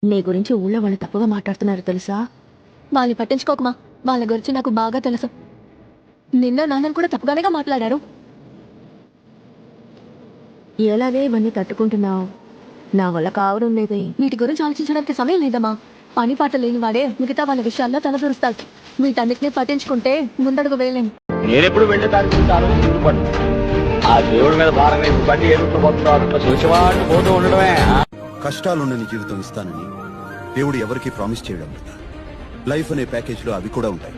నీ గురించి ఊళ్ళో వాళ్ళు తప్పుగా మాట్లాడుతున్నారు తెలుసా? వాళ్ళని పట్టించుకోకమా, వాళ్ళ గురించి నాకు బాగా తెలుసు. నిన్న నాన్నని కూడా తప్పుగానేగా మాట్లాడారు. ఎలాగే ఇవన్నీ తట్టుకుంటున్నావు? నా వల్ల కావడం లేదే. వీటి గురించి ఆలోచించడానికి సమయం లేదమ్మా. పని పాట లేని వాడే మిగతా వాళ్ళ విషయాల్లో తలదూరుస్తాడు. వీటన్నిటిని పట్టించుకుంటే ముందడుగు వేయలేం. నేనెప్పుడు వెళ్ళే దానికి ఆలోచించుకోండి. ఆ దేవుడి మీద భారంగా ఇప్పుడు బండి ఎదుర్కోబోతున్నాడు. చూసేవాడిని పోతూ ఉండడమే. కష్టాలుండని జీవితం ఇస్తానని దేవుడు ఎవరికి ప్రామిస్ చేయడం లేదు. లైఫ్ అనే ప్యాకేజ్ లో అవి కూడా ఉంటాయి.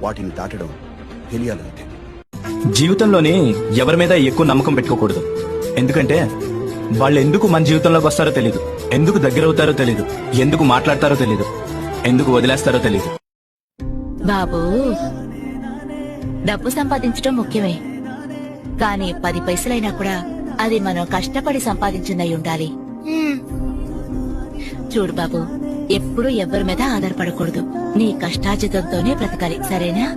వాటిని దాటడం తెలియాలంతే. జీవితంలోని ఎవరి మీద ఎక్కువ నమ్మకం పెట్టుకోకూడదు. ఎందుకంటే వాళ్ళు ఎందుకు మన జీవితంలోకి వస్తారో తెలీదు, ఎందుకు దగ్గర అవుతారో తెలీదు, ఎందుకు మాట్లాడతారో తెలీదు, ఎందుకు వదిలేస్తారో తెలీదు. బాబు, డబ్బు సంపాదించడం ముఖ్యమే, కానీ 10 పైసలైనా కూడా అది మనం కష్టపడి సంపాదించిందై ఉండాలి. చూడు బాబు, ఎప్పుడూ ఎవరి మీద ఆధారపడకూడదు. నీ కష్టార్జితంతోనే బ్రతకాలి, సరేనా?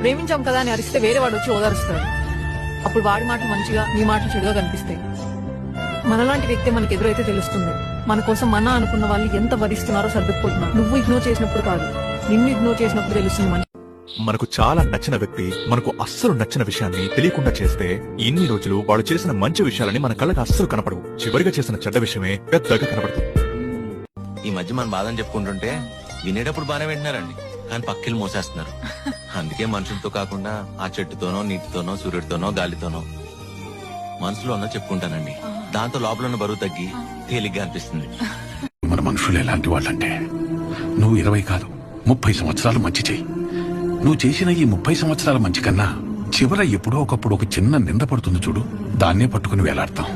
ప్రేమించాం కదా అని అరిస్తే వేరే వాడు వచ్చి ఓదారుస్తాడు. అప్పుడు వాడి మాటలు మంచిగా, నీ మాటలు చెడుగా కనిపిస్తాయి. మనలాంటి వ్యక్తి మనకి ఎదురైతే తెలుస్తుంది మన కోసం మన అనుకున్న వాళ్ళు ఎంత భరిస్తున్నారో సర్దుకుపోతున్నారు. నువ్వు ఇగ్నోర్ చేసినప్పుడు కాదు, నిన్ను ఇగ్నోర్ చేసినప్పుడు తెలుస్తుంది మన. మనకు చాలా నచ్చిన వ్యక్తి మనకు అస్సలు నచ్చిన విషయాన్ని తెలియకుండా చేస్తే ఇన్ని రోజులు వాడు చేసిన మంచి విషయాలని మన కళ్ళకి అస్సలు కనపడవు. చివరిగా చేసిన చెడ్డ విషయమే పెద్దగా కనపడుతుంది. ఈ మధ్య మన బాధని చెప్పుకుంటుంటే వినేటప్పుడు బాగానే వింటున్నారండి, కానీ పక్కిలు మోసేస్తున్నారు. అందుకే మనుషులతో కాకుండా ఆ చెట్టుతోనో, నీటితోనో, సూర్యుడితోనో, గాలితోనో మనసులో ఉన్న చెప్పుకుంటానండి. దాంతో లోపల ఉన్న బరువు తగ్గి తేలిగ్గా అనిపిస్తుంది. మన మనుషులు ఎలాంటి వాళ్ళంటే, నువ్వు 20 కాదు 30 సంవత్సరాలు మంచి చెయ్యి. నువ్వు చేసిన ఈ 30 సంవత్సరాల మంచి కన్నా చివర ఎప్పుడో ఒకప్పుడు ఒక చిన్న నింద పడుతుంది చూడు, దాన్నే పట్టుకుని వేలాడతాం.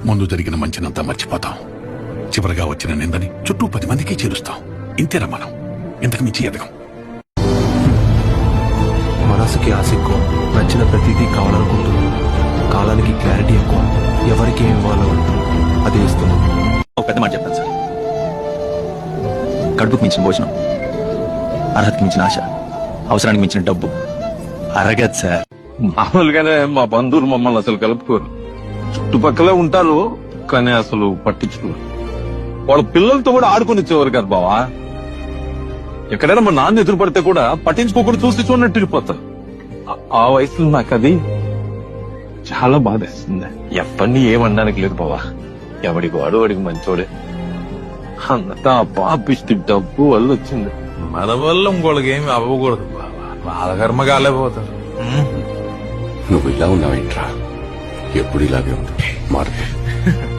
ముందు జరిగిన మంచినంతా మర్చిపోతాం. చివరగా వచ్చిన నిందని చుట్టూ 10 మందికి చేరుస్తాం. ఇంతేనా మనం? ఇంతకు మించి ఎదగం. మనసుకి ఆశ ఎక్కువ, నచ్చిన ప్రతిదీ కావాలనుకుంటుంది. కాలానికి క్లారిటీ ఎక్కువ, ఎవరికి ఏం ఇవ్వాలో అది ఇస్తుంది. ఒక పెద్ద మాట చెప్తాను సార్, కడుపుకు మించిన భోజనం, అర్హతకి మించిన ఆశ, అవసరానికి మించిన డబ్బు అరగదు సార్. మామూలుగానే మా బంధువులు మమ్మల్ని అసలు కలుపుకోరు. చుట్టుపక్కలే ఉంటారు కానీ అసలు పట్టించుకోరు. వాళ్ళ పిల్లలతో కూడా ఆడుకునిచ్చేవారు కదా బావా. ఎక్కడైనా మా నాన్న ఎదురు పడితే కూడా పట్టించుకోకుండా చూసి చూడనట్టు వెళ్ళిపోతారు. ఆ వయసులో నాకు అది చాలా బాధేస్తుంది. ఎవరిని ఏమనడానికి లేదు బావా, ఎవడికి వాడు వాడికి మంచోడే. అంతా పాపిష్టి డబ్బు వల్ల వచ్చింది. మన వల్ల ఇంకోళ్ళకి ఏమి అవ్వకూడదు బావా, వాళ్ళ కర్మ కాలేకపోతారు. నువ్వు ఇలా ఉన్నావేంట్రా? ఎప్పుడు ఇలాగే ఉంటుంది, మారుతుంది.